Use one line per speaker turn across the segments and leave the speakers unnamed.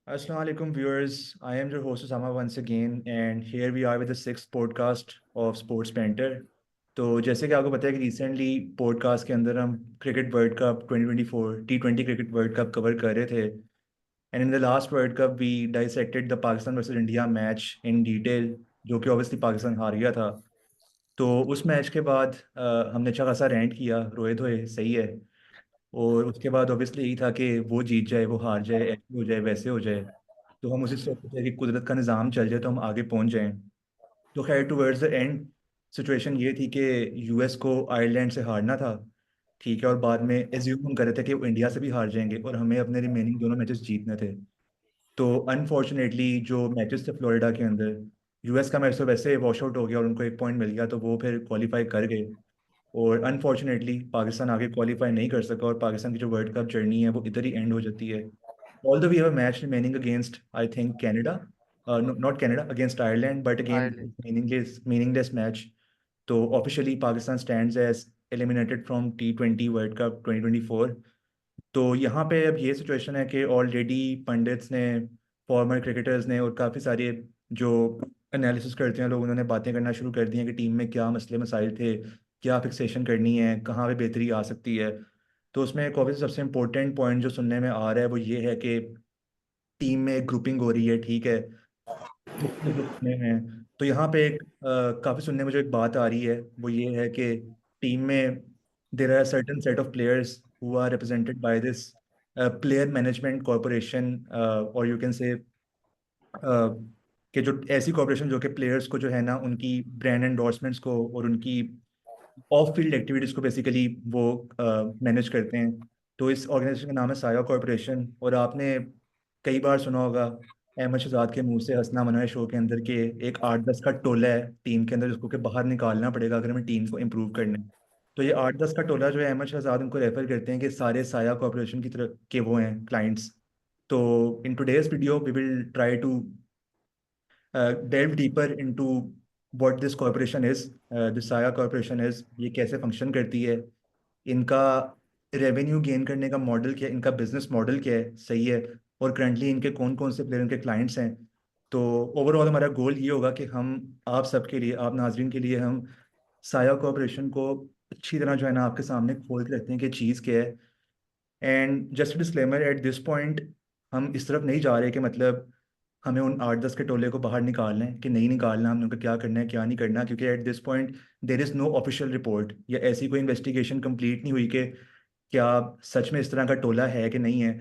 Assalamu alaikum viewers. I am your host Osama once again and here we are with the sixth podcast of Sports Banter. तो जैसे कि आपको पता है कि रिसेंटली पॉडकास्ट के अंदर हम cricket World cup 2024 T20 cricket World Cup cover कर रहे थे and in the last World Cup we dissected the Pakistan versus India match in detail जो कि ऑब्वियसली पाकिस्तान हार गया था। तो उस मैच के बाद हमने अच्छा खासा रेंट किया रोए धोए सही है। और उसके बाद ऑब्वियसली यही था कि वो जीत जाए वो हार जाए ऐसे हो जाए वैसे हो जाए। तो हम उसी सोचते थे कि कुदरत का निज़ाम चल जाए तो हम आगे पहुंच जाएं। तो खैर टुवर्ड्स द एंड सिचुएशन ये थी कि यूएस को आयरलैंड से हारना था। ठीक है, और बाद में एज्यूम हम कर रहे थे कि वो इंडिया से भी हार जाएंगे और हमें अपने रिमेनिंग दोनों मैचेस जीतने थे। तो अनफॉर्चुनेटली जो मैचेस थे फ्लोरिडा के अंदर यूएस का मैच तो वैसे वॉश आउट हो गया और उनको एक पॉइंट मिल गया तो वो फिर क्वालिफाई कर गए। और अनफॉर्चुनेटली पाकिस्तान आगे क्वालिफाई नहीं कर सका और पाकिस्तान की जो वर्ल्ड कप जर्नी है वो इधर ही एंड हो जाती है। Although we have a match remaining against I think Canada, not Canada, against Ireland, but again
Ireland.
Meaningless match. तो officially Pakistan stands as eliminated from T20 world cup 2024। तो यहाँ पे अब ये सिचुएशन है कि ऑलरेडी पंडित्स ने, फॉर्मर क्रिकेटर्स ने और काफ़ी सारे जो एनालिसिस करते हैं लोग उन्होंने बातें करना शुरू कर दी हैं कि टीम में क्या मसले मसाइल थे, क्या फिक्सेशन करनी है, कहाँ पे बेहतरी आ सकती है। तो उसमें एक ऑब्वियसली सबसे इम्पोर्टेंट पॉइंट जो सुनने में आ रहा है वो ये है कि टीम में ग्रुपिंग हो रही है, ठीक है, मुख्तलिफ ग्रुप्स में हैं। तो यहाँ पे एक काफ़ी सुनने में जो एक बात आ रही है वो ये है कि टीम में there are certain set of players who are represented by this player management corporation, और यू कैन से कि जो ऐसी कॉरपोरेशन जो कि प्लेयर्स को जो है ना उनकी ब्रांड एंडोर्समेंट्स को और उनकी ऑफ फील्ड एक्टिविटीज़ को बेसिकली वो मैनेज करते हैं। तो इस ऑर्गेनाइजेशन का नाम है साया कॉरपोरेशन। और आपने कई बार सुना होगा अहमद शहजाद के मुंह से हंसना मना है शो के अंदर के एक 8-10 का टोला है टीम के अंदर जिसको कि बाहर निकालना पड़ेगा अगर हमें टीम को इम्प्रूव करना है। तो ये 8-10 का टोला जो है अहमद शहजाद उनको रेफर करते हैं कि सारे साया कॉरपोरेशन की तरफ के वो हैं क्लाइंट्स। तो in today's video we will try to delve deeper into what this corporation is, this Saya corporation is, ये कैसे फंक्शन करती है, इनका रेवेन्यू गेन करने का मॉडल क्या है, इनका बिजनेस मॉडल क्या है, सही है, और करंटली इनके कौन कौन से प्लेयर इनके क्लाइंट्स हैं। तो ओवरऑल हमारा गोल ये होगा कि हम आप सबके लिए, आप नाजरीन के लिए हम साया कॉरपोरेशन को अच्छी तरह जो है ना आपके सामने खोल के रखते हैं कि चीज़ क्या है। And just disclaimer eight this point, हम इस तरफ नहीं जा रहे कि मतलब हमें उन 8-10 के टोले को बाहर निकालना है कि नहीं निकालना, हमने उनका क्या करना है क्या नहीं करना, क्योंकि at this point there is no official report या ऐसी कोई इन्वेस्टिगेशन कंप्लीट नहीं हुई कि क्या सच में इस तरह का टोला है कि नहीं है।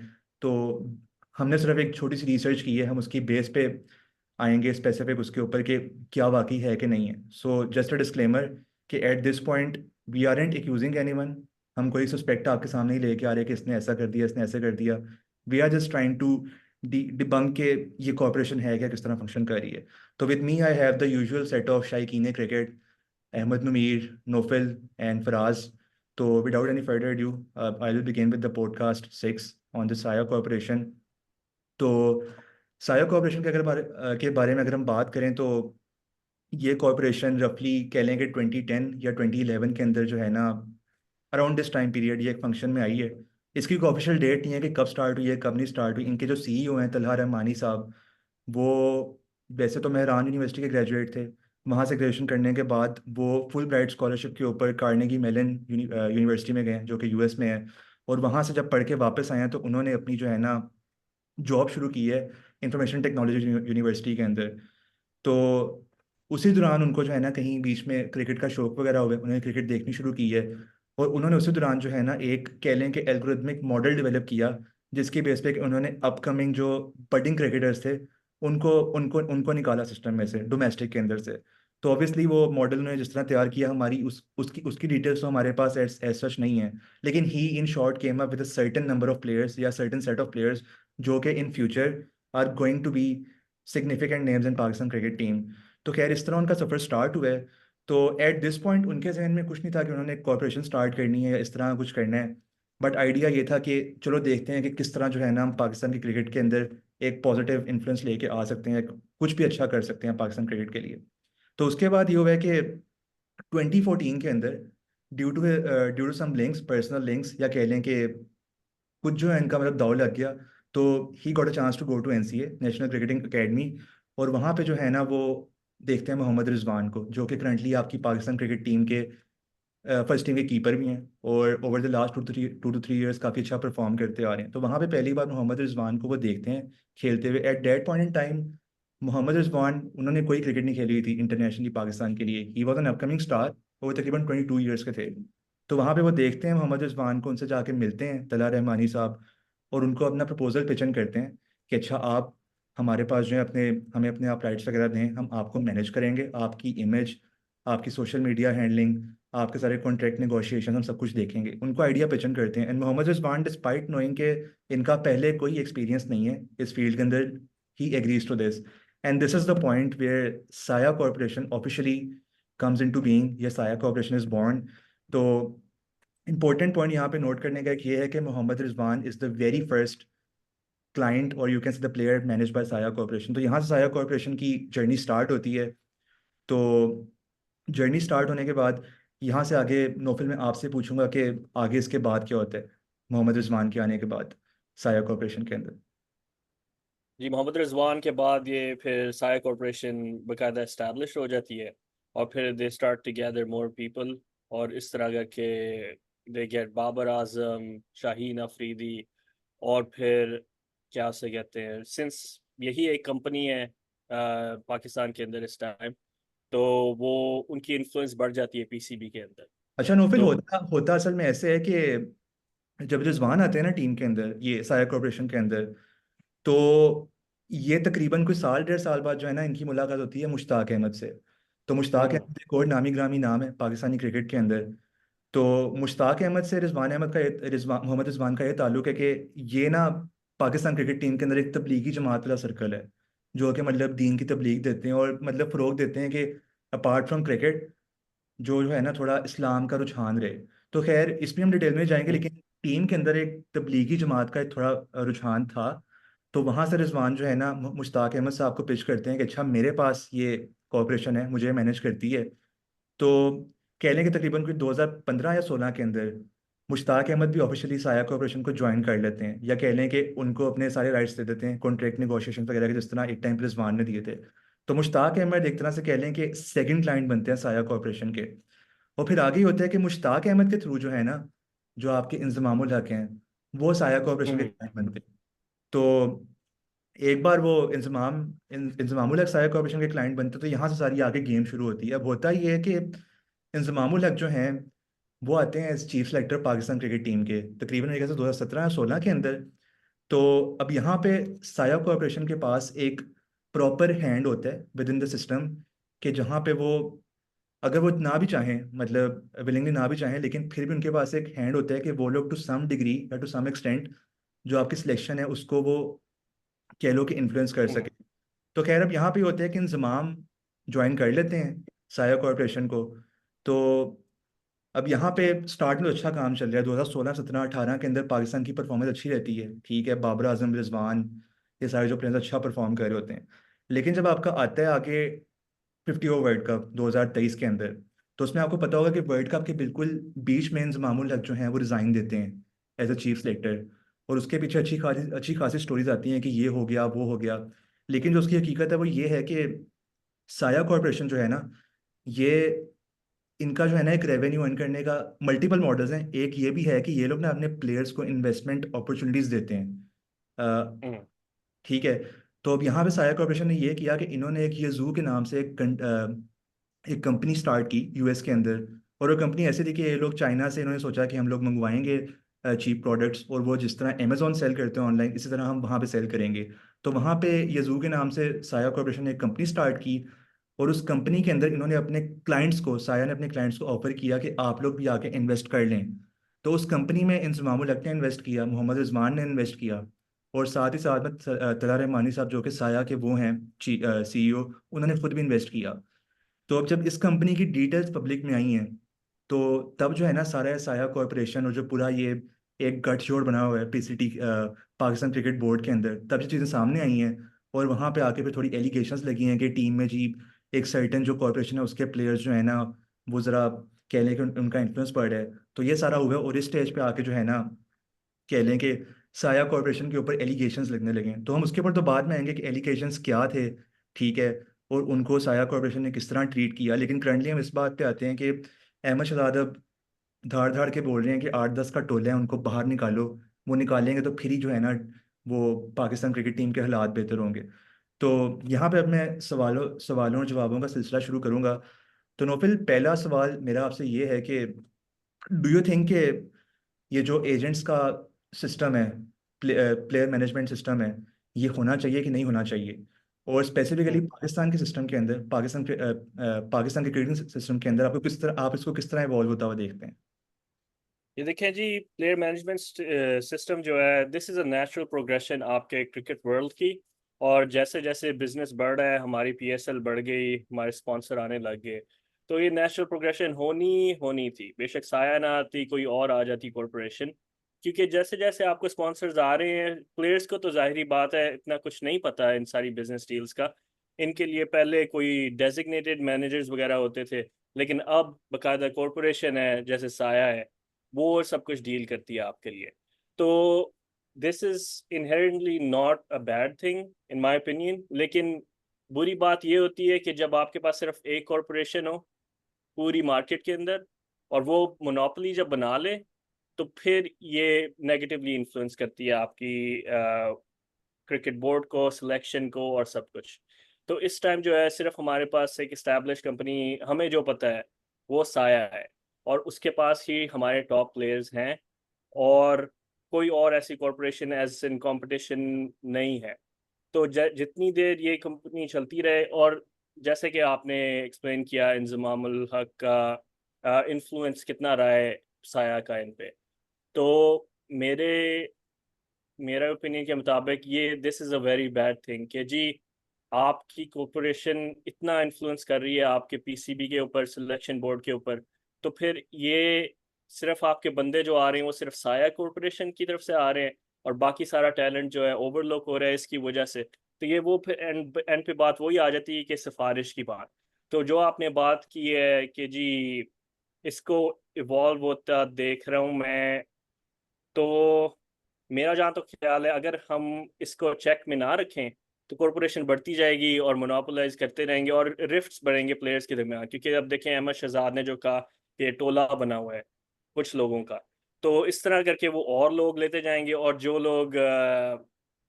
तो हमने सिर्फ एक छोटी सी रिसर्च की है, हम उसकी बेस पे आएंगे स्पेसिफिक उसके ऊपर कि क्या वाकई है कि नहीं है। सो जस्ट अ डिस्क्लेमर कि at this point we aren't accusing anyone, हम कोई सस्पेक्ट आपके सामने ही लेके आ रहे हैं कि इसने ऐसा कर दिया इसने ऐसा कर दिया। We are just trying to debunk के ये कॉपरेशन है क्या, किस तरह फंक्शन कर रही है। तो with me I have the usual set of Shaiqeen cricket, Ahmed Numeer, Nofil and Faraz. तो without any further due I will begin with the podcast 6 on the Saya corporation. तो साया कॉरपोरेशन के बारे में अगर हम बात करें तो ये कॉरपोरेशन रफली कह लें कि 2010 या 2011 के अंदर जो है ना अराउंड दिस टाइम पीरियड ये एक फंक्शन में आई है। इसकी कोई ऑफिशियल डेट नहीं है कि कब स्टार्ट हुई है कब नहीं स्टार्ट हुई। इनके जो सीईओ हैं तलहा रहमानी साहब, वो वैसे तो मेहरान यूनिवर्सिटी के ग्रेजुएट थे। वहाँ से ग्रेजुएशन करने के बाद वो फुल ब्राइट स्कॉलरशिप के ऊपर कार्नेगी मेलन यूनिवर्सिटी में गए जो कि यूएस में है। और वहाँ से जब पढ़ के वापस आए हैं तो उन्होंने अपनी जो है ना जॉब शुरू की है इंफॉर्मेशन टेक्नोलॉजी यूनिवर्सिटी के अंदर। तो उसी दौरान उनको जो है ना कहीं बीच में क्रिकेट का शौक वगैरह हुआ, उन्होंने क्रिकेट देखनी शुरू की है। और उन्होंने उसी दौरान जो है ना एक कह लें कि एल्गोरिथमिक मॉडल डेवलप किया जिसकी बेस पे कि उन्होंने अपकमिंग जो बडिंग क्रिकेटर्स थे उनको उनको उनको निकाला सिस्टम में से, डोमेस्टिक के अंदर से। तो ऑब्वियसली वो मॉडल उन्होंने जिस तरह तैयार किया, हमारी उसकी उसकी डिटेल्स तो हमारे पास एज सच नहीं है। लेकिन he in short came up with a certain number of players या सर्टेन सेट ऑफ प्लेयर्स जो कि in future are going to be significant names in Pakistan cricket team. तो खैर इस तरह उनका सफ़र स्टार्ट हुआ है। तो एट दिस पॉइंट उनके जहन में कुछ नहीं था कि उन्होंने एक कॉरपोरेशन स्टार्ट करनी है या इस तरह कुछ करना है। बट आइडिया ये था कि चलो देखते हैं कि किस तरह जो है ना हम पाकिस्तान की क्रिकेट के अंदर एक पॉजिटिव इन्फ्लुएंस लेके आ सकते हैं, कुछ भी अच्छा कर सकते हैं पाकिस्तान क्रिकेट के लिए। तो उसके बाद ये हुआ है कि 2014 के अंदर due to some links, personal links, या कह लें कि कुछ जो है इनका मतलब दाव लग गया। तो he got a chance to go to NCA, national cricketing academy. और वहाँ पे जो है ना वो देखते हैं मोहम्मद रिजवान को, जो कि करंटली आपकी पाकिस्तान क्रिकेट टीम के फर्स्ट टीम के कीपर भी हैं, और over the last 2 to 3 years काफ़ी अच्छा परफॉर्म करते आ रहे हैं। तो वहाँ पे पहली बार मोहम्मद रिजवान को वो देखते हैं खेलते हुए। At that point in time Mohammad Rizwan, उन्होंने कोई क्रिकेट नहीं खेली हुई थी इंटरनेशनली पाकिस्तान के लिए। He was an upcoming star, वो तकरीबन 22 years के थे। तो वहाँ पे वो देखते हैं मोहम्मद रिजवान को, उनसे जाके मिलते हैं तला रहमानी साहब, और उनको अपना प्रपोजल पिचन करते हैं कि अच्छा आप हमारे पास जो है अपने, हमें अपने आप राइट्स वगैरह दें, हम आपको मैनेज करेंगे, आपकी इमेज, आपकी सोशल मीडिया हैंडलिंग, आपके सारे कॉन्ट्रैक्ट नेगोशिएशन हम सब कुछ देखेंगे। उनको आइडिया पिचन करते हैं। And Mohammad Rizwan despite knowing के इनका पहले कोई एक्सपीरियंस नहीं है इस फील्ड के अंदर, he agrees to this. And this is the point where Saya corporation officially comes into being, या साया कॉर्पोरेशन इज बॉर्न। तो इंपॉर्टेंट पॉइंट यहाँ पे नोट करने का एक ये है कि Mohammad Rizwan is the very first client, और you can see the player manage by Saya corporation. तो यहाँ से साया कॉर्पोरेशन की जर्नी स्टार्ट होती है। तो जर्नी स्टार्ट होने के बाद यहाँ से आगे नौफिल में आपसे पूछूंगा कि आगे इसके बाद क्या होता है मोहम्मद रिजवान के आने के बाद साया कॉर्पोरेशन के अंदर।
जी, मोहम्मद रिजवान के बाद ये फिर साया कॉरपोरेशन बाकायदा इस्टेब्लिश हो जाती है, और फिर they start to gather more people, और इस तरह करके दे गेट बाबर आजम, शाहीन अफरीदी, और फिर क्या से कहते हैं, सिंस यही एक कंपनी है पाकिस्तान के अंदर इस टाइम, तो वो उनकी इन्फ्लुएंस बढ़ जाती है पीसीबी के अंदर।
अच्छा नौफिल,
तो
होता होता असल में ऐसे है कि जब रिजवान आते हैं ना टीम के अंदर, ये साया कॉर्पोरेशन के अंदर, तो ये तकरीबन कोई साल 1.5 साल बाद जो है ना इनकी मुलाकात होती है मुश्ताक अहमद से। तो मुश्ताक
हम्म।
अहमद एक और नामी ग्रामी नाम है पाकिस्तानी क्रिकेट के अंदर। तो मुश्ताक अहमद से रिजवान अहमद का मोहम्मद रिजवान का ये ताल्लुक है कि ये ना पाकिस्तान क्रिकेट टीम के अंदर एक तबलीगी जमात वाला सर्कल है, जो कि मतलब दीन की तबलीग देते हैं और मतलब फ़रोग देते हैं कि अपार्ट फ्रॉम क्रिकेट जो है ना थोड़ा इस्लाम का रुझान रहे। तो खैर इसमें हम डिटेल में जाएंगे,
हम्म।
लेकिन टीम के अंदर एक तबलीगी जमात का एक थोड़ा रुझान था। तो वहाँ से रिजवान जो है ना मुश्ताक अहमद साहब को पिच करते हैं कि अच्छा मेरे पास ये कॉर्पोरेशन है, मुझे मैनेज करती है। तो कह लें कि तकरीबन कोई 2015 या 16 के अंदर मुश्ताक अहमद भी ऑफिशियली साया कॉर्पोरेशन को ज्वाइन कर लेते हैं, या कह लें कि उनको अपने सारे राइट्स दे देते हैं कॉन्ट्रैक्ट नेगोशिएशन वगैरह के, जिस तरह एक टाइम पर रिजवान ने दिए थे। तो मुश्ताक अहमद एक तरह से कह लें कि सेकंड क्लाइंट बनते हैं साया कॉर्पोरेशन के। और फिर आगे ही होता है कि मुश्ताक अहमद के थ्रू जो है ना, जो आपके इंजमामुल हक हैं, वो साया कॉर्पोरेशन के
हम्म।
क्लाइंट बनते हैं। तो एक बार वो इंजमामुल हक साया कॉर्पोरेशन के क्लाइंट बनते, तो यहाँ से सारी आगे गेम शुरू होती है। अब होता ये है कि इंजमामुल हक जो हैं वो आते हैं as chief selector Pakistan cricket team के तकरीबन मेरे ख्याल से 2017 या 16 के अंदर। तो अब यहाँ पे साया कॉर्पोरेशन के पास एक प्रॉपर हैंड होता है विद इन द सिस्टम, कि जहाँ पे वो अगर वो ना भी चाहें, मतलब विलिंगली ना भी चाहें, लेकिन फिर भी उनके पास एक हैंड होता है कि वो लोग टू सम डिग्री या टू सम एक्सटेंट जो आपकी सिलेक्शन है उसको वो कह लो कि इन्फ्लुएंस कर
हम्म।
सके। तो खैर अब यहाँ पे होता है कि इंजमाम ज्वाइन कर लेते हैं साया कॉर्पोरेशन को। तो अब यहाँ पे स्टार्ट में तो अच्छा काम चल रहा है, 2016 17 18 के अंदर पाकिस्तान की परफॉर्मेंस अच्छी रहती है, ठीक है, बाबर आजम, रिजवान, ये सारे जो प्लेयर्स अच्छा परफॉर्म कर रहे होते हैं। लेकिन जब आपका आता है आगे 50 ओवर वर्ल्ड कप 2023 के अंदर, तो उसमें आपको पता होगा कि वर्ल्ड कप के बिल्कुल बीच में इंजमामुल हक जो हैं वो रिजाइन देते हैं एज अ चीफ सेलेक्टर। और उसके पीछे अच्छी खासी स्टोरीज आती हैं कि ये हो गया वो हो गया। लेकिन जो उसकी हकीकत है वो ये है कि साया कॉर्पोरेशन जो है ना, ये इनका जो है ना एक रेवेन्यू अर्न करने का मल्टीपल मॉडल्स हैं। एक ये भी है कि ये लोग ना अपने प्लेयर्स को इन्वेस्टमेंट अपॉर्चुनिटीज देते हैं।
हम्म।
ठीक है। तो अब यहाँ पे साया कॉर्पोरेशन ने ये किया कि इन्होंने एक ये जू के नाम से एक कंपनी स्टार्ट की यूएस के अंदर। और वो कंपनी ऐसी थी कि ये लोग चाइना से, इन्होंने सोचा कि हम लोग मंगवाएंगे चीप प्रोडक्ट्स, और वो जिस तरह अमेजोन सेल करते हैं ऑनलाइन, इसी तरह हम वहाँ पे सेल करेंगे। तो वहाँ पे ये जू के नाम से साया कॉर्पोरेशन ने एक कंपनी स्टार्ट की। और उस कंपनी के अंदर इन्होंने अपने क्लाइंट्स को, साया ने अपने क्लाइंट्स को ऑफर किया कि आप लोग भी आके इन्वेस्ट कर लें। तो उस कंपनी में इंजमामुल हक ने इन्वेस्ट किया, मोहम्मद रिजवान ने इन्वेस्ट किया, और साथ ही साथ में तला रहमानी साहब जो कि साया के वो हैं सीईओ, उन्होंने खुद भी इन्वेस्ट किया। तो अब जब इस कंपनी की डिटेल्स पब्लिक में आई हैं, तो तब जो है ना सारा साया कॉर्पोरेशन और जो पूरा ये एक गठजोड़ बना हुआ है पीसीटी पाकिस्तान क्रिकेट बोर्ड के अंदर, तब ये चीज़ें सामने आई हैं। और वहाँ पे आके फिर थोड़ी एलिगेशंस लगी हैं कि टीम में जी एक सर्टेन जो कॉर्पोरेशन है उसके प्लेयर्स जो है ना वो ज़रा कह लें कि उनका इन्फ्लुएंस पड़ रहा है। तो ये सारा हुआ है, और इस स्टेज पे आके जो है ना कह लें कि साया कॉरपोरेशन के ऊपर एलिगेशंस लगने लगे हैं। तो हम उसके ऊपर तो बाद में आएंगे कि एलिगेशंस क्या थे, ठीक है, और उनको साया कॉरपोरेशन ने किस तरह ट्रीट किया। लेकिन करंटली हम इस बात पे आते हैं कि अहमद शहजाद अब धाड़ धाड़ के बोल रहे हैं कि 8-10 का टोला है, उनको बाहर निकालो। वो निकालेंगे तो फिर ही जो है ना, वो पाकिस्तान क्रिकेट टीम के हालात बेहतर होंगे। तो यहाँ पे अब मैं सवालों सवालों और जवाबों का सिलसिला शुरू करूंगा। तो नौफिल, पहला सवाल मेरा आपसे ये है कि डू यू थिंक कि ये जो एजेंट्स का सिस्टम है, प्लेयर मैनेजमेंट सिस्टम है, ये होना चाहिए कि नहीं होना चाहिए? और स्पेसिफिकली
हम्म।
पाकिस्तान के सिस्टम के अंदर, पाकिस्तान के क्रिकेटिंग सिस्टम के अंदर आपको किस तरह, आप इसको किस तरह इवॉल्व होता हुआ देखते हैं?
ये देखें जी, प्लेयर मैनेजमेंट सिस्टम जो है, this is a natural progression आपके क्रिकेट वर्ल्ड की। और जैसे जैसे बिजनेस बढ़ रहा है, हमारी पीएसएल बढ़ गई, हमारे स्पॉन्सर आने लग गए, तो ये नेचुरल प्रोग्रेशन होनी होनी थी। बेशक साया ना आती, कोई और आ जाती कॉरपोरेशन, क्योंकि जैसे जैसे आपको स्पॉन्सर्स आ रहे हैं, प्लेयर्स को तो जाहिर बात है इतना कुछ नहीं पता है इन सारी बिजनेस डील्स का। इनके लिए पहले कोई डेजिग्नेटेड मैनेजर्स वगैरह होते थे, लेकिन अब बाकायदा कॉरपोरेशन है जैसे साया है, वो सब कुछ डील करती है आपके लिए। तो this is inherently not a bad thing in my opinion. लेकिन बुरी बात ये होती है कि जब आपके पास सिर्फ एक कॉरपोरेशन हो पूरी मार्केट के अंदर, और वो मोनोपोली जब बना ले, तो फिर ये नेगेटिवली इन्फ्लुएंस करती है आपकी क्रिकेट बोर्ड को, सिलेक्शन को, और सब कुछ। तो इस टाइम जो है, सिर्फ हमारे पास एक इस्टेब्लिश कंपनी हमें जो पता है वो साया है, और उसके पास ही हमारे टॉप प्लेयर्स हैं, और कोई और ऐसी कॉरपोरेशन एज इन कंपटीशन नहीं है। तो जितनी देर ये कंपनी चलती रहे, और जैसे कि आपने एक्सप्लेन किया इंजमामुल हक का इन्फ्लुएंस कितना रहा है साया का इन पे, तो मेरे मेरा ओपिनियन के मुताबिक ये this is a very bad thing कि जी आपकी कॉरपोरेशन इतना इन्फ्लुएंस कर रही है आपके पीसीबी के ऊपर, सिलेक्शन बोर्ड के ऊपर। तो फिर ये सिर्फ आपके बंदे जो आ रहे हैं वो सिर्फ साया कॉरपोरेशन की तरफ से आ रहे हैं, और बाकी सारा टैलेंट जो है ओवरलुक हो रहा है इसकी वजह से। तो ये वो फिर एंड पे बात वही आ जाती है कि सिफारिश की बात। तो जो आपने बात की है कि जी इसको इवॉल्व होता देख रहा हूँ मैं, तो मेरा जहाँ तक ख्याल है, अगर हम इसको चेक में ना रखें तो कॉरपोरेशन बढ़ती जाएगी और मोनोपोलाइज करते रहेंगे, और रिफ्ट्स बढ़ेंगे प्लेयर्स के दरमियान। क्योंकि अब देखें, अहमद शहजाद ने जो कहा कि टोला बना हुआ है कुछ लोगों का, तो इस तरह करके वो और लोग लेते जाएंगे, और जो लोग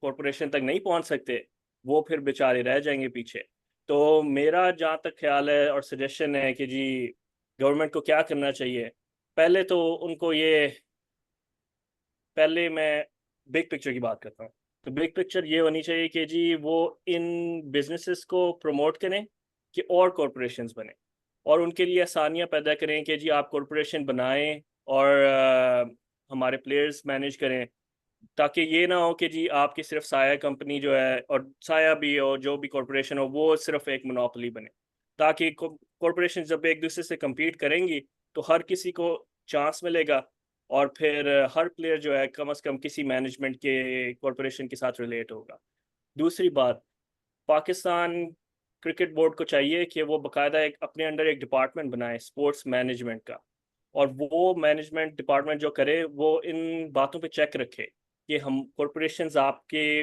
कॉरपोरेशन तक नहीं पहुंच सकते वो फिर बेचारे रह जाएंगे पीछे। तो मेरा जहाँ तक ख्याल है और सजेशन है कि जी गवर्नमेंट को क्या करना चाहिए, पहले तो उनको ये, पहले मैं बिग पिक्चर की बात करता हूँ। तो बिग पिक्चर ये होनी चाहिए कि जी वो इन बिजनेसेस को प्रमोट करें कि और कॉरपोरेशंस बने, और उनके लिए आसानियाँ पैदा करें कि जी आप कॉरपोरेशन बनाएं और हमारे प्लेयर्स मैनेज करें, ताकि ये ना हो कि जी आपकी सिर्फ साया कंपनी जो है, और साया भी हो जो भी कॉरपोरेशन हो, वो सिर्फ एक मोनोपोली बने। ताकि कॉरपोरेशन जब एक दूसरे से compete करेंगी तो हर किसी को चांस मिलेगा, और फिर हर प्लेयर जो है कम से कम किसी मैनेजमेंट के कॉरपोरेशन के साथ रिलेट होगा। दूसरी बात, पाकिस्तान क्रिकेट बोर्ड को चाहिए कि वो बाकायदा एक अपने अंडर एक डिपार्टमेंट बनाए स्पोर्ट्स मैनेजमेंट का, और वो मैनेजमेंट डिपार्टमेंट जो करे वो इन बातों पे चेक रखे कि हम कॉरपोरेशंस आपके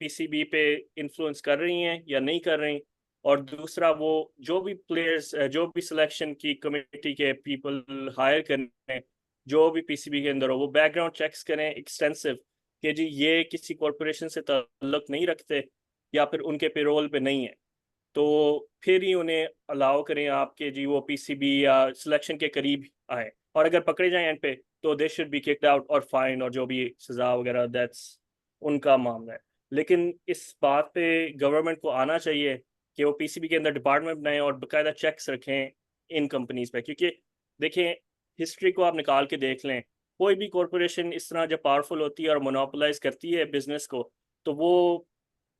पीसीबी पे इन्फ्लुएंस कर रही हैं या नहीं कर रही। और दूसरा, वो जो भी प्लेयर्स, जो भी सिलेक्शन की कमेटी के पीपल हायर करें, जो भी पीसीबी के अंदर हो, वो बैकग्राउंड चेक्स करें एक्सटेंसिव कि जी ये किसी कॉरपोरेशन से ताल्लुक नहीं रखते या फिर उनके पेरोल पे नहीं है, तो फिर ही उन्हें अलाउ करें आपके जी वो पीसीबी या सिलेक्शन के करीब आए। और अगर पकड़े जाएं एंड पे, तो they should be kicked out और फाइन, और जो भी सजा वगैरह दैट्स उनका मामला है। लेकिन इस बात पे गवर्नमेंट को आना चाहिए कि वो पीसीबी के अंदर डिपार्टमेंट बनाएं और बाकायदा चेक्स रखें इन कंपनीज पे। क्योंकि देखें, हिस्ट्री को आप निकाल के देख लें, कोई भी कॉरपोरेशन इस तरह जब पावरफुल होती है और मोनोपोलाइज करती है बिजनेस को, तो वो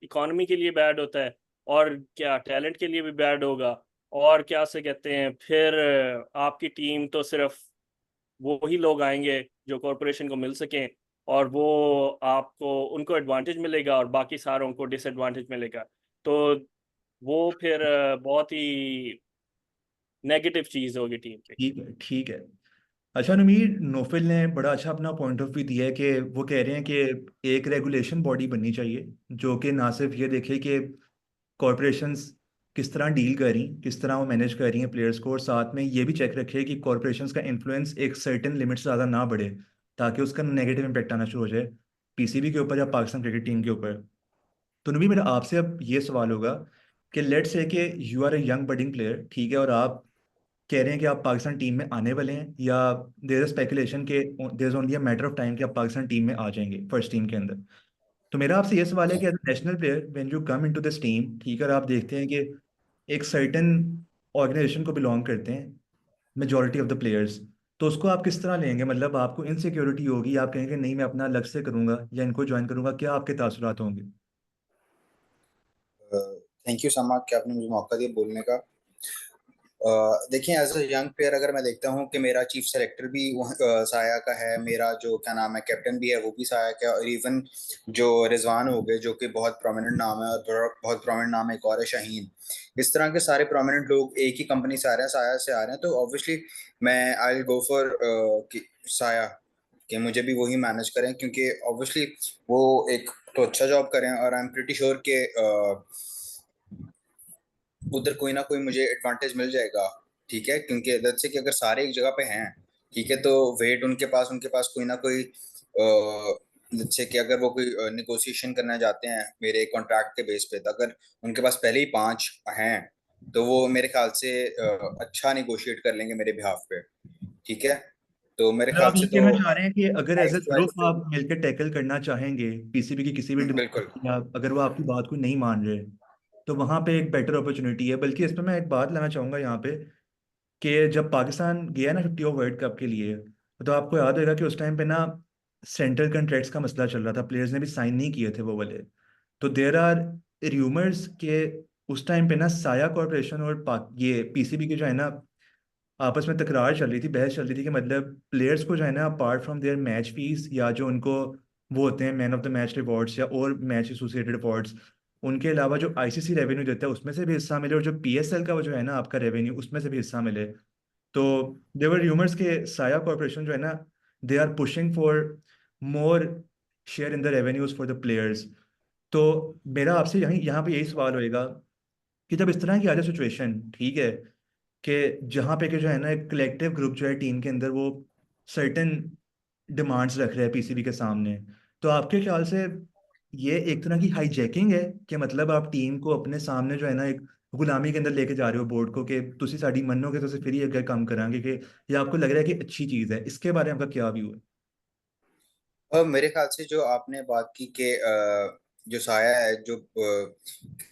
इकोनॉमी के लिए बैड होता है, और क्या टैलेंट के लिए भी बैड होगा। और क्या से कहते हैं, फिर आपकी टीम तो सिर्फ वो ही लोग आएंगे जो कॉरपोरेशन को मिल सकें, और वो आपको उनको एडवांटेज मिलेगा और बाकी सारों को डिसएडवांटेज मिलेगा। तो वो फिर बहुत ही नेगेटिव चीज़ होगी टीम पे।
ठीक है, ठीक है। अच्छा नमीर, नोफिल ने बड़ा अच्छा अपना पॉइंट ऑफ व्यू दिया है कि वो कह रहे हैं कि एक रेगुलेशन बॉडी बननी चाहिए जो कि ना सिर्फ ये देखे कि कॉरपोरेशंस किस तरह डील कर रही, किस तरह वो मैनेज कर रही हैं प्लेयर्स को, और साथ में ये भी चेक रखे कि कॉरपोरेशंस का इन्फ्लुएंस एक सर्टेन लिमिट से ज़्यादा ना बढ़े, ताकि उसका नेगेटिव इम्पैक्ट आना शुरू हो जाए पीसीबी के ऊपर या पाकिस्तान क्रिकेट टीम के ऊपर। तो नबी, मेरा आपसे अब ये सवाल होगा कि लेट्स से कि you are a young budding player, ठीक है, और आप कह रहे हैं कि आप पाकिस्तान टीम में आने वाले हैं, या देर इज स्पेकुलेशन के there is only a matter of time कि आप पाकिस्तान टीम में आ जाएंगे फर्स्ट टीम के अंदर। तो मेरा आपसे ये सवाल है कि as a national player when you come into this team, ठीक है, और आप देखते हैं कि एक सर्टेन ऑर्गेनाइजेशन को बिलोंग करते हैं मेजोरिटी ऑफ द प्लेयर्स, तो उसको आप किस तरह लेंगे? मतलब आपको इनसिक्योरिटी होगी, आप कहेंगे नहीं मैं अपना अलग से करूंगा या इनको ज्वाइन करूंगा, क्या आपके तासुरात होंगे?
थैंक यू समा कि आपने मुझे मौका दिया बोलने का। देखिए, एज अ यंग प्लेयर अगर मैं देखता हूँ कि मेरा चीफ सेलेक्टर भी साया का है, मेरा जो क्या नाम है कैप्टन भी है वो भी साया का है, और इवन जो रिजवान हो गए जो कि बहुत प्रोमिनेंट नाम है, और बहुत प्रोमिनेंट नाम है एक और है शाहीन। इस तरह के सारे प्रोमिनेंट लोग एक ही कंपनी से आ रहे हैं, साया से आ रहे हैं, तो ऑब्वियसली मैं आई विल गो फॉर साया, कि मुझे भी वही मैनेज करें, क्योंकि ऑब्वियसली वो एक तो अच्छा जॉब करें, और आई एम प्रिटी श्योर के उधर कोई ना कोई मुझे एडवांटेज मिल जाएगा। ठीक है, क्योंकि लेट्स से कि अगर सारे एक जगह पे हैं, ठीक है, तो वेट उनके पास कोई ना कोई लेट्स से कि अगर वो कोई निगोशिएशन करना चाहते हैं मेरे कॉन्ट्रैक्ट के बेस पे, तो अगर उनके पास पहले ही 5 हैं तो वो मेरे ख्याल से अच्छा निगोशिएट कर लेंगे मेरे बिहाफ पे। ठीक है, तो मेरे
मतलब
ख्याल
आप ये
से तो
कहना चाह रहे हैं कि अगर एज ए ग्रुप
राइट।
आप मिलकर टैकल करना चाहेंगे पीसीबी की किसी भी
बिल्कुल।
डिमांड, या अगर वो आपकी बात को नहीं मान रहे, तो वहां पे एक बेटर अपॉर्चुनिटी है। बल्कि इस पर मैं एक बात लाना चाहूंगा यहाँ पे कि जब पाकिस्तान गया ना 50 वर्ल्ड कप के लिए, तो आपको याद होगा कि उस टाइम पे ना सेंट्रल कॉन्ट्रैक्ट्स का मसला चल रहा था, प्लेयर्स ने भी साइन नहीं किए थे वो वाले। तो देर आर र्यूमर्स के उस टाइम पे ना साया कॉर्पोरेशन और ये पीसीबी के जो है ना आपस में तकरार चल रही थी, बहस चल रही थी कि मतलब प्लेयर्स को जो है ना apart from their match fees, या जो उनको वो होते हैं man of the match rewards या और मैच एसोसिएटेड अवार्ड्स, उनके अलावा जो आईसीसी रेवेन्यू देता है उसमें से भी हिस्सा मिले, और जो पीएसएल का वो जो है ना आपका रेवेन्यू उसमें से भी हिस्सा मिले। तो देवर र्यूमर्स के साया कॉर्पोरेशन जो है ना they are pushing for more share in the revenues for the players. तो मेरा आपसे यहीं यहाँ पे यही सवाल होएगा कि जब इस तरह की आ जाए सिचुएशन, ठीक है, कि जहाँ पे कि जो है ना एक कलेक्टिव ग्रुप जो है टीम के अंदर वो सर्टेन डिमांड्स रख रहे हैं पीसीबी के सामने, तो आपके ख्याल से ये एक तरह की हाईजैकिंग है कि मतलब आप टीम को अपने सामने जो है ना एक गुलामी के अंदर लेके जा रहे हो बोर्ड को कि तुसी साड़ी मन्नोगे तो ਅਸੀਂ फिर ही अगर काम करांगे, कि ये आपको लग रहा है कि अच्छी चीज़ है? इसके बारे में आपका क्या व्यू है?
मेरे ख्याल से जो आपने बात की कि जो साया है जो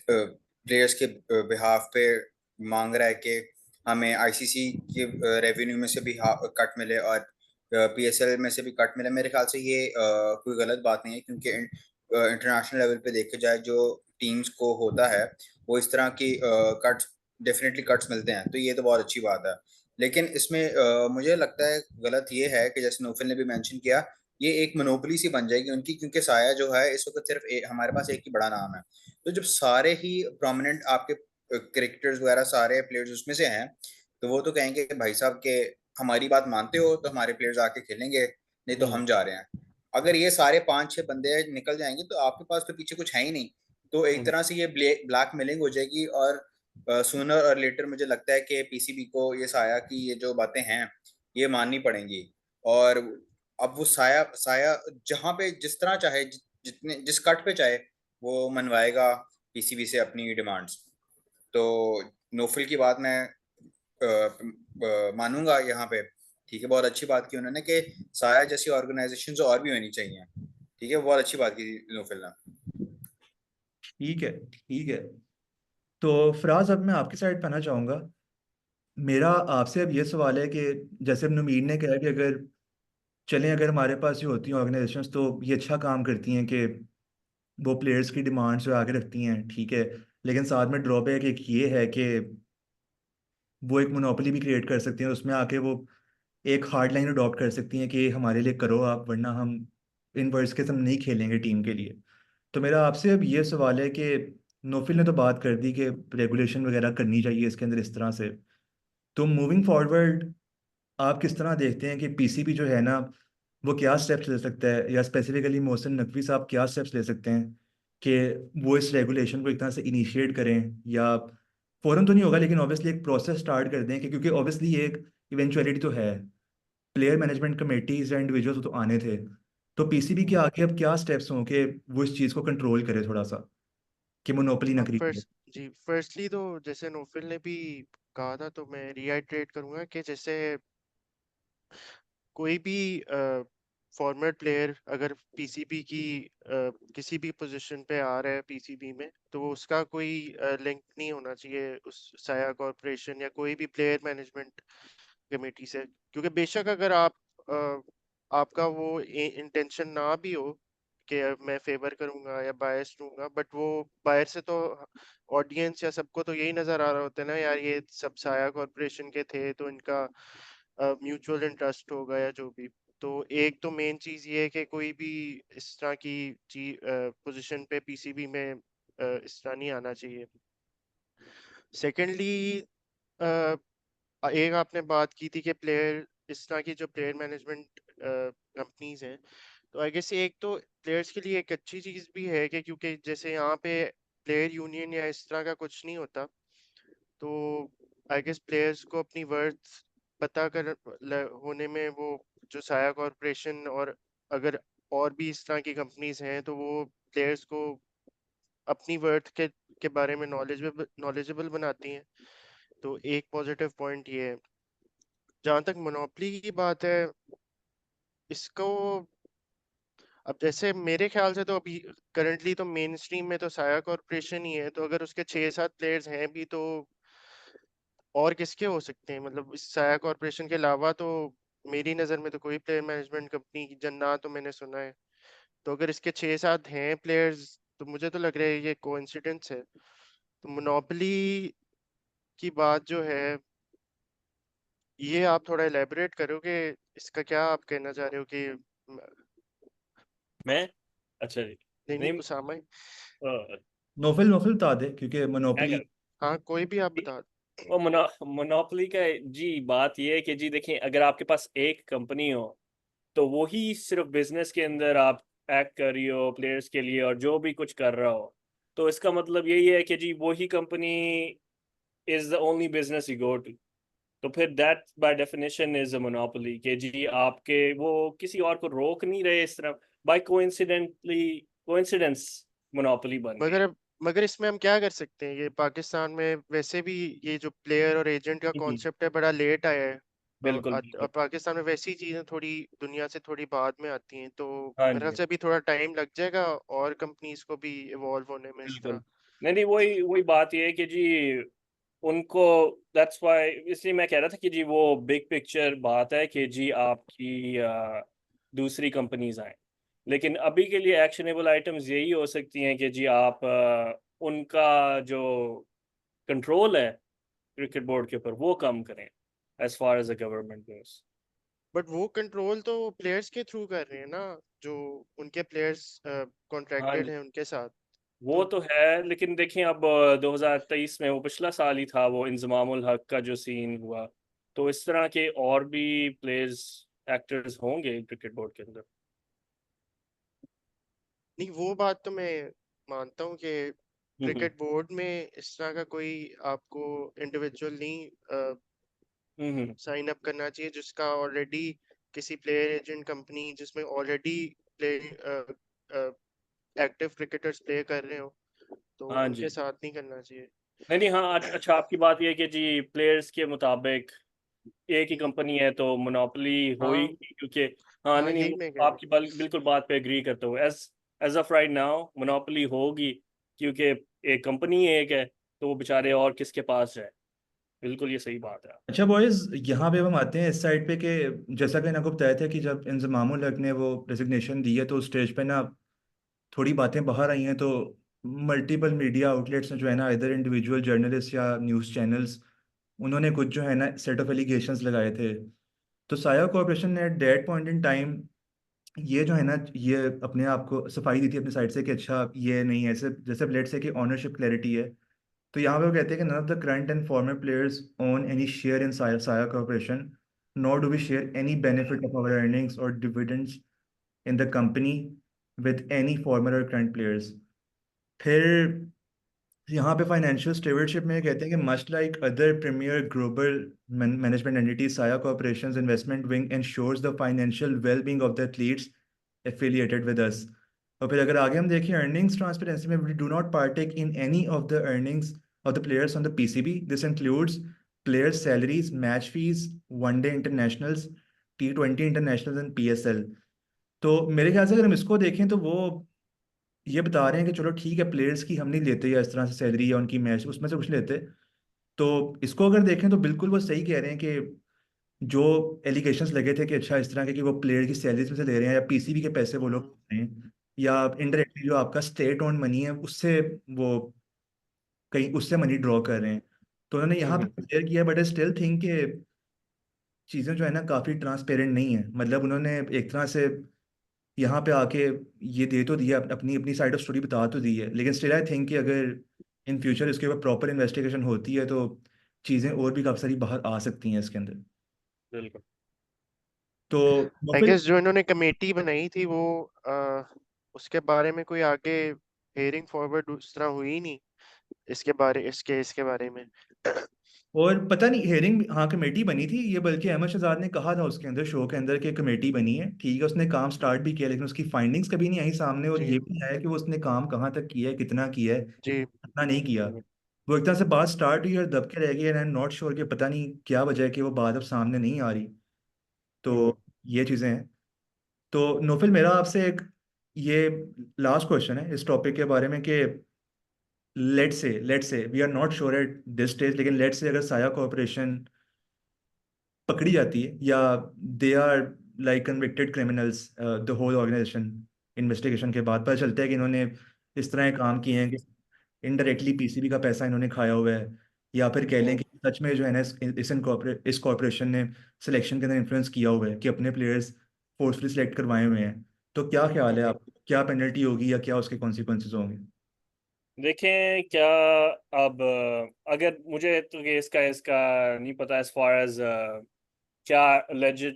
प्लेयर्स के बिहाफ पे मांग रहा है कि हमें आईसीसी के रेवेन्यू में से भी कट मिले और पीएसएल में से भी कट मिले, मेरे ख्याल से ये कोई गलत बात नहीं है, क्योंकि इंटरनेशनल लेवल पे देखा जाए जो टीम्स को होता है वो इस तरह की कट्स डेफिनेटली कट्स मिलते हैं, तो ये तो बहुत अच्छी बात है। लेकिन इसमें मुझे लगता है गलत ये है कि जैसे नौफिल ने भी मेंशन किया, ये एक मोनोपोली सी बन जाएगी उनकी, क्योंकि साया जो है इस वक्त सिर्फ हमारे पास एक ही बड़ा नाम है। तो जब सारे ही प्रोमिनेंट आपके क्रिकेटर्स वगैरह सारे प्लेयर्स उसमें से हैं, तो वो तो कहेंगे कि भाई साहब के हमारी बात मानते हो तो हमारे प्लेयर्स आके खेलेंगे, नहीं तो
हम्म।
हम जा रहे हैं। अगर ये सारे 5-6 बंदे निकल जाएंगे तो आपके पास तो पीछे कुछ है ही नहीं। तो एक
हम्म।
तरह से ये ब्लैक मेलिंग हो जाएगी, और सूनर और लेटर मुझे लगता है कि पीसीबी को ये साया की ये जो बातें हैं ये माननी पड़ेंगी। और अब वो साया साया जहां पे जिस तरह चाहे जितने जिस कट पे चाहे वो मनवाएगा पीसीबी से अपनी डिमांड्स। तो नोफिल की बात मैं मानूंगा यहाँ पे। ठीक है, बहुत अच्छी बात की उन्होंने कि साया जैसी ऑर्गेनाइजेशन और भी होनी चाहिए। ठीक है, बहुत अच्छी बात की नोफिल ने।
ठीक है, ठीक है। तो फराज, अब मैं आपकी साइड पे आना चाहूँगा। मेरा आपसे अब ये सवाल है कि जैसे अब नमीर ने कहा कि अगर चलें, अगर हमारे पास ये होती हैं ऑर्गेनाइजेशंस तो ये अच्छा काम करती हैं कि वो प्लेयर्स की डिमांड्स जो आगे रखती हैं, ठीक है, लेकिन साथ में ड्रॉबैक एक ये है कि वो एक मोनोपोली भी क्रिएट कर सकती हैं, उसमें आके वो एक हार्ड लाइन अडॉप्ट कर सकती हैं कि हमारे लिए करो आप, वरना हम इन वर्ड्स के हम नहीं खेलेंगे टीम के लिए। तो मेरा आपसे अब ये सवाल है कि नोफिल ने तो बात कर दी कि रेगुलेशन वगैरह करनी चाहिए इसके अंदर इस तरह से, तो मूविंग फॉरवर्ड आप किस तरह देखते हैं कि पीसीबी जो है ना वो क्या स्टेप्स ले सकता है, या स्पेसिफिकली मोहसिन नकवी साहब क्या स्टेप्स ले सकते हैं कि वो इस रेगुलेशन को एक तरह से इनिशिएट करें, या फ़ौरन तो नहीं होगा लेकिन ऑब्वियसली एक प्रोसेस स्टार्ट कर दें, कि क्योंकि ऑब्वियसली ये एक इवेंचुअलिटी तो है, प्लेयर मैनेजमेंट कमेटीज या इंडिविजुअल्स तो आने थे, तो पीसीबी के आगे अब क्या स्टेप्स हों कि वो इस चीज़ को कंट्रोल करे थोड़ा सा, कि मोनोपोली ना
हाँ
क्रिएट।
फर्स्टली तो जैसे नोफिल ने भी कहा था, तो मैं रीआइट्रेट करूंगा कि जैसे कोई भी फॉर्मेट प्लेयर अगर पीसीबी की किसी भी पोजीशन पे आ रहा है पीसीबी में, तो वो उसका कोई लिंक नहीं होना चाहिए उस साया कॉरपोरेशन या कोई भी प्लेयर मैनेजमेंट कमेटी से। क्योंकि बेशक अगर आपका वो इंटेंशन ना भी हो कि मैं फेवर करूंगा या बायस दूंगा, बट वो बाहर से तो ऑडियंस या सबको तो यही नजर आ रहा होता है ना यार, ये सब साया कॉरपोरेशन के थे तो इनका म्यूचुअल इंटरेस्ट होगा या जो भी। तो एक तो मेन चीज ये है कि कोई भी इस तरह की पोजीशन पे पीसीबी में इस तरह नहीं आना चाहिए। सेकेंडली, एक आपने बात की थी कि प्लेयर इस तरह की जो प्लेयर मैनेजमेंट कंपनीज हैं, तो आई गेस एक तो प्लेयर्स के लिए एक अच्छी चीज भी है कि क्योंकि जैसे यहाँ पे प्लेयर यूनियन या इस तरह का कुछ नहीं होता, तो आई गेस प्लेयर्स को अपनी वर्थ पता होने में वो जो साया कॉरपोरेशन और अगर और भी इस तरह की कंपनीज हैं, तो वो प्लेयर्स को अपनी वर्थ के बारे में नॉलेजेबल बनाती हैं। तो एक पॉजिटिव पॉइंट ये है। जहाँ तक मोनोपोली की बात है, इसको अब जैसे मेरे ख्याल से तो अभी करंटली तो मेन स्ट्रीम में तो साया कॉरपोरेशन ही है, तो अगर उसके 6-7 प्लेयर्स हैं भी तो और किसके हो सकते हैं? मतलब इस साया कॉरपोरेशन के अलावा तो मेरी नज़र में तो कोई प्लेयर मैनेजमेंट कंपनी की ना तो मैंने सुना है। तो अगर इसके 6-7 हैं प्लेयर्स, तो मुझे तो लग रहा है ये कोइंसिडेंस है। तो मोनोपोली की बात जो है, ये आप थोड़ा एलेबोरेट करोगे, इसका क्या आप कहना चाह रहे हो कि
मैं अच्छा जी
नहीं नहीं
नहीं
उसामा ही।
नोफिल नोफिल बता दे, क्योंकि
क्या
मोनोपोली।
कर
हाँ कोई भी आप बता।
वो मोनोपोली का जी बात ये है कि जी देखें, अगर आपके पास एक कंपनी हो तो वो ही सिर्फ बिजनेस के अंदर आप एक्ट कर रही हो प्लेयर्स के लिए और जो भी कुछ कर रहा हो, तो इसका मतलब यही है कि जी वही company is the only business you go to. तो फिर that by definition is a monopoly कि जी आपके वो किसी और को रोक नहीं रहे इस तरह, बाय कोइंसिडेंस मोनोपोली बन गई।
मगर मगर इसमें हम क्या कर सकते हैं? ये पाकिस्तान में वैसे भी ये जो प्लेयर और एजेंट का कॉन्सेप्ट है बड़ा लेट आया है।
बिल्कुल बिल्कुल।
पाकिस्तान में वैसी चीजें थोड़ी दुनिया से थोड़ी बाद में आती हैं, तो
हाँ
मेरे ख्याल
जी
से अभी थोड़ा टाइम लग जाएगा और कंपनीज को भी इवॉल्व होने में इस
बिल्कुल।
तरह।
नहीं नहीं, वही वही बात ये है कि जी उनको दैट्स वाई, इसलिए मैं कह रहा था कि जी वो बिग पिक्चर बात है कि जी आपकी दूसरी कंपनीज आए, लेकिन अभी के लिए एक्शनेबल आइटम्स यही हो सकती हैं कि जी आप उनका जो कंट्रोल है क्रिकेट बोर्ड के ऊपर वो कम करें as far as the government goes.
But वो कंट्रोल तो प्लेयर्स के थ्रू कर रहे हैं ना, जो उनके प्लेयर्स
हाँ
कॉन्ट्रैक्टेड हैं उनके साथ।
वो
तो
तो है, लेकिन देखें अब 2023 में वो पिछला साल ही था वो इंजमामुल हक का जो सीन हुआ, तो इस तरह के और भी प्लेयर्स एक्टर्स होंगे क्रिकेट बोर्ड के अंदर।
नहीं, वो बात तो मैं मानता हूँ कि
हम्म
क्रिकेट बोर्ड में इस तरह का कोई आपको इंडिविजुअल नहीं
हम्म
साइन अप करना चाहिए जिसका ऑलरेडी किसी प्लेयर एजेंट कंपनी जिसमें already play active cricketers play कर रहे हो, तो
हाँ जी।
उनके साथ नहीं करना चाहिए।
नहीं नहीं, हाँ अच्छा, आपकी बात ये है कि जी प्लेयर्स के मुताबिक एक ही कंपनी है तो मोनोपोली हो ही
हाँ
क्योंकि हाँ
हाँ
नहीं नहीं,
यही
मैं
मैं कह रहा हूँ।
आपकी बिल्कुल बात पे एग्री करता हूँ। As as of right now monopoly होगी क्योंकि एक कंपनी एक है, तो वो बेचारे और किसके पास है। बिल्कुल ये सही बात है।
अच्छा बॉयज, यहाँ पे हम आते हैं इस साइड पे कि जैसा कि मैंने आपको बताया था कि जब इंजमामुल हक ने वो रेजिग्नेशन दी है तो स्टेज पे ना थोड़ी बातें बाहर आई हैं, तो मल्टीपल मीडिया आउटलेट्स ने जो है ना, इधर इंडिविजुअल जर्नलिस्ट या न्यूज़ चैनल्स, उन्होंने कुछ जो है ना सेट ऑफ एलिगेशंस लगाए थे। तो साया कॉर्पोरेशन ने eight that point in time ये जो है ना, ये अपने आप को सफाई दी थी अपनी साइड से कि अच्छा ये नहीं है, ऐसे जैसे लेट्स से कि ऑनरशिप क्लैरिटी है। तो यहाँ पे वो कहते हैं कि none of the current and former players own any share in Saya corporation, nor do we share any benefit of our earnings or dividends in the company with any former or current players. फिर यहाँ पे financial स्टेवरशिप में कहते हैं कि must like other premier global management entity, Saya corporation's investment wing ensures the financial well being of the athletes affiliated with us. और फिर अगर आगे हम देखें अर्निंग्स ट्रांसपेरेंसी में, we do not partake in any of the earnings of the players on the PCB. This includes players salaries, match fees, one day internationals, T20 internationals and PSL। तो मेरे ख्याल से अगर हम इसको देखें तो वो ये बता रहे हैं कि चलो ठीक है, प्लेयर्स की हम नहीं लेते या इस तरह से सैलरी या उनकी मैच उसमें से कुछ नहीं लेते। तो इसको अगर देखें तो बिल्कुल वो सही कह रहे हैं कि जो एलिगेशंस लगे थे कि अच्छा इस तरह के कि वो प्लेयर की सैलरीज में से ले रहे हैं या PCB के पैसे वो लोग ले रहे हैं, या इनडायरेक्टली जो आपका स्टेट ओन मनी है उससे वो कहीं उससे मनी ड्रॉ कर रहे हैं। तो उन्होंने यहाँ पे क्लियर किया, बट आई स्टिल थिंक कि चीज़ें जो है ना काफ़ी ट्रांसपेरेंट नहीं है। मतलब उन्होंने एक तरह से यहाँ पे आके ये दे तो दिया, अपनी अपनी साइड ऑफ स्टोरी बता तो दी है, लेकिन स्टिल आई थिंक कि अगर इन फ्यूचर इसके ऊपर प्रॉपर इन्वेस्टिगेशन होती है तो चीज़ें और भी काफ़ी सारी बाहर आ सकती हैं इसके अंदर।
बिल्कुल।
तो
आई
फिर
गेस जो इन्होंने कमेटी बनाई थी वो उसके बारे में कोई आगे हेयरिंग फॉरवर्ड उस तरह हुई नहीं इसके बारे में।
और पता नहीं हेयरिंग, हाँ कमेटी बनी थी ये, बल्कि अहमद शहजाद ने कहा था उसके अंदर शो के अंदर कि कमेटी बनी है, ठीक है उसने काम स्टार्ट भी किया, लेकिन उसकी फाइंडिंग्स कभी नहीं आई सामने, और
जी
ये भी नहीं आया कि वो उसने काम कहाँ तक किया है, कितना किया है,
जी
कितना नहीं किया। वो एक तरह से बात स्टार्ट हुई और दब के रह गई, and I am not sure कि पता नहीं क्या वजह है कि वो बात अब सामने नहीं आ रही। तो ये चीज़ें हैं। तो नोफिल, मेरा आपसे एक ये लास्ट क्वेश्चन है इस टॉपिक के बारे में कि let's say we are not sure at this stage, लेकिन लेट्स से अगर साया कॉर्पोरेशन पकड़ी जाती है या they are like convicted criminals, the whole organisation, investigation के बाद पता चलता है कि इन्होंने इस तरह के काम किए हैं कि इनडायरेक्टली PCB का पैसा इन्होंने खाया हुआ है, या फिर कह लें कि सच में जो है ना इस कॉर्पोरेशन ने सिलेक्शन के अंदर इन्फ्लुएंस किया हुआ है कि अपने प्लेयर्स फोर्सफुली सिलेक्ट करवाए हुए हैं, तो क्या ख्याल है आप, क्या पेनल्टी होगी या क्या उसके कॉन्सिक्वेंसेज होंगे?
देखें क्या, अब अगर मुझे तो ये इसका इसका नहीं पता एज फार एज क्या लेजिट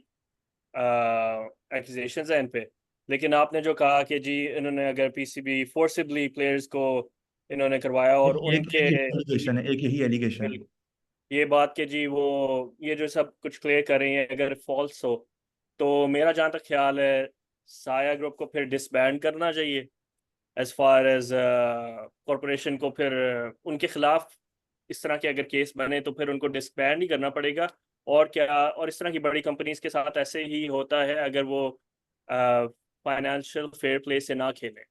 एक्यूजेशंस हैं इन पे, लेकिन आपने जो कहा कि जी इन्होंने अगर PCB फोर्सिबली प्लेयर्स को इन्होंने करवाया और
एक
उनके
एक एलिगेशन है, एक यही एलिगेशन है।
बिल्कुल, ये बात कि जी वो ये जो सब कुछ क्लियर कर रही हैं अगर फॉल्स हो, तो मेरा जहाँ तक ख्याल है साया ग्रुप को फिर डिसबैंड करना चाहिए एज फार एज कॉरपोरेशन को। फिर उनके खिलाफ इस तरह के अगर केस बने तो फिर उनको डिसबैंड ही करना पड़ेगा। और क्या, और इस तरह की बड़ी कंपनीज के साथ ऐसे ही होता है अगर वो फाइनेंशियल फेयर प्ले से ना खेलें।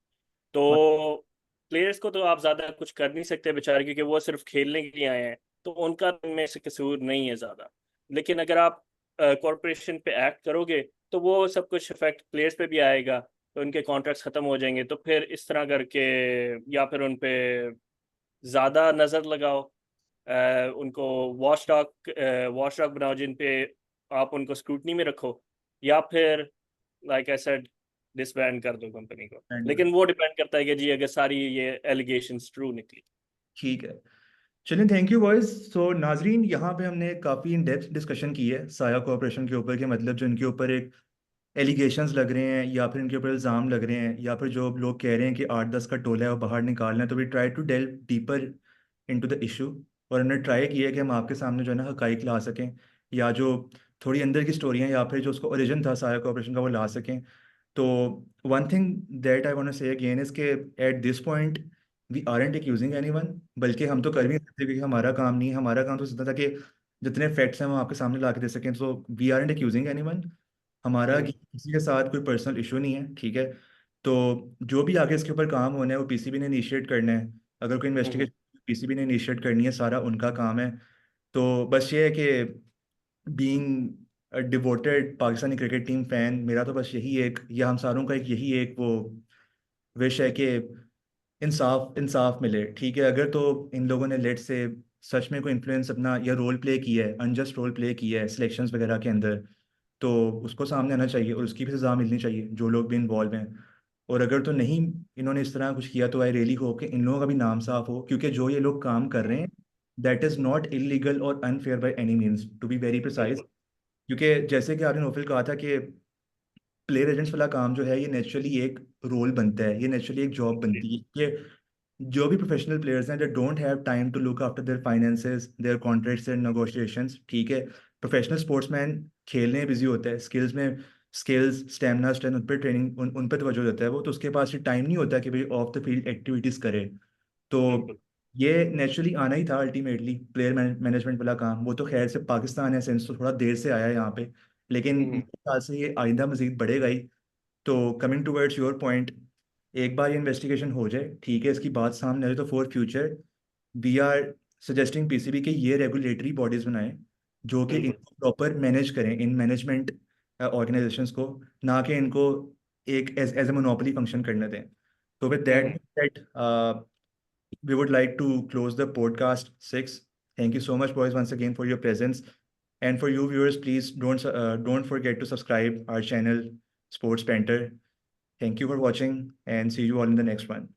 तो प्लेयर्स को तो आप ज़्यादा कुछ कर नहीं सकते बेचारे, क्योंकि वो सिर्फ खेलने के लिए आए हैं, तो उनका इनमें से कसूर नहीं है ज़्यादा। लेकिन अगर आप कॉरपोरेशन पे एक्ट करोगे तो वो सब कुछ इफेक्ट प्लेयर्स पे भी आएगा, तो उनके कॉन्ट्रैक्ट्स ख़त्म हो जाएंगे। तो फिर इस तरह करके या फिर उन पे ज़्यादा नज़र लगाओ, उनको वॉच डॉग बनाओ जिन पे आप उनको स्क्रूटनी में रखो, या फिर लाइक आई सेड डिसबैंड कर दो कंपनी को। लेकिन वो डिपेंड करता है कि जी अगर सारी ये एलिगेशंस ट्रू निकली।
ठीक है, चलिए, थैंक यू बॉयज। सो नाजरीन, यहाँ पे हमने काफ़ी इन डेप्थ डिस्कशन की है साया कॉर्पोरेशन के ऊपर, के मतलब जो इनके ऊपर एक एलिगेशंस लग रहे हैं या फिर इनके ऊपर इल्ज़ाम लग रहे हैं, या फिर जो लोग कह रहे हैं कि 8-10 का टोला है वो बाहर निकालना है, तो we try to delve deeper into the issue. और हमने ट्राई किया है कि हम आपके सामने जो है ना हकाइक ला सकें, या जो थोड़ी अंदर की स्टोरियाँ या फिर जो उसका ओरिजिन था साया कॉर्पोरेशन का वो ला सकें। तो one thing that I want to say again is के at this point we aren't accusing anyone, बल्कि हम तो कर भी नहीं सकते क्योंकि हमारा काम नहीं है। हमारा काम तो सीधा था कि जितने फैक्ट्स हैं हम आपके सामने ला के दे सकें। तो वी आरंट एक्यूजिंग एनीवन, हमारा किसी के साथ कोई पर्सनल इशू नहीं है, ठीक है। तो जो भी आगे इसके ऊपर काम होना है वो PCB ने इनिशिएट करना है। अगर कोई इन्वेस्टिगेशन PCB ने इनिशिएट करनी है, सारा उनका काम है। तो बस ये है कि being devoted Pakistani cricket team fan, मेरा तो बस यही एक, या हम सारों का एक यही एक वो विश है कि इंसाफ इंसाफ मिले, ठीक है। अगर तो इन लोगों ने लेट से सच में कोई इन्फ्लुएंस अपना या रोल प्ले किया है, अनजस्ट रोल प्ले किया है सिलेक्शंस वगैरह के अंदर, तो उसको सामने आना चाहिए और उसकी भी सज़ा मिलनी चाहिए जो लोग भी इन्वॉल्व हैं। और अगर तो नहीं इन्होंने इस तरह कुछ किया तो आई रियली होप कि इन लोगों का भी नाम साफ हो, क्योंकि जो ये लोग काम कर रहे हैं दैट इज़ नॉट इलीगल और unfair by any means, to be very precise. क्योंकि जैसे कि आपने नोफिल कहा था कि प्लेयर एजेंट्स वाला काम जो है ये नेचुरली एक रोल बनता है, ये नेचुरली एक जॉब बनती है कि जो भी प्रोफेशनल प्लेयर्स हैं they don't have time to look after their finances, their contracts and negotiations, ठीक है। प्रोफेशनल स्पोर्ट्समैन खेलने में बिजी होता है, स्किल्स स्टेमिना स्ट्रेंथ उन पर ट्रेनिंग उन पर तवज्जो देता है वो, तो उसके पास ये टाइम नहीं होता कि भाई ऑफ द फील्ड एक्टिविटीज़ करे। तो
बिल्कुल।
ये नेचुरली आना ही था अल्टीमेटली, प्लेयर मैनेजमेंट वाला काम। वो तो खैर से पाकिस्तान है सेंस तो थोड़ा देर से आया है यहाँ पे, लेकिन मेरे ख्याल से ये आइंदा मजीद बढ़ेगा ही। तो कमिंग टूवर्ड्स योर पॉइंट, एक बार ये इन्वेस्टिगेशन हो जाए, ठीक है, इसकी बात सामने आए, तो for future we are suggesting PCB के ये रेगुलेटरी बॉडीज बनाएं जो कि
बिल्कुल।
इनको प्रॉपर मैनेज करें, इन मैनेजमेंट ऑर्गेनाइजेशंस को, ना कि इनको एक एज ए मोनोपोली फंक्शन करने दें। तो with that we would like to close the podcast 6. Thank you so much, boys, once again for your presence. And for you viewers, please don't forget to subscribe our channel, Sports Panther. Thank you for watching and see you all in the next one.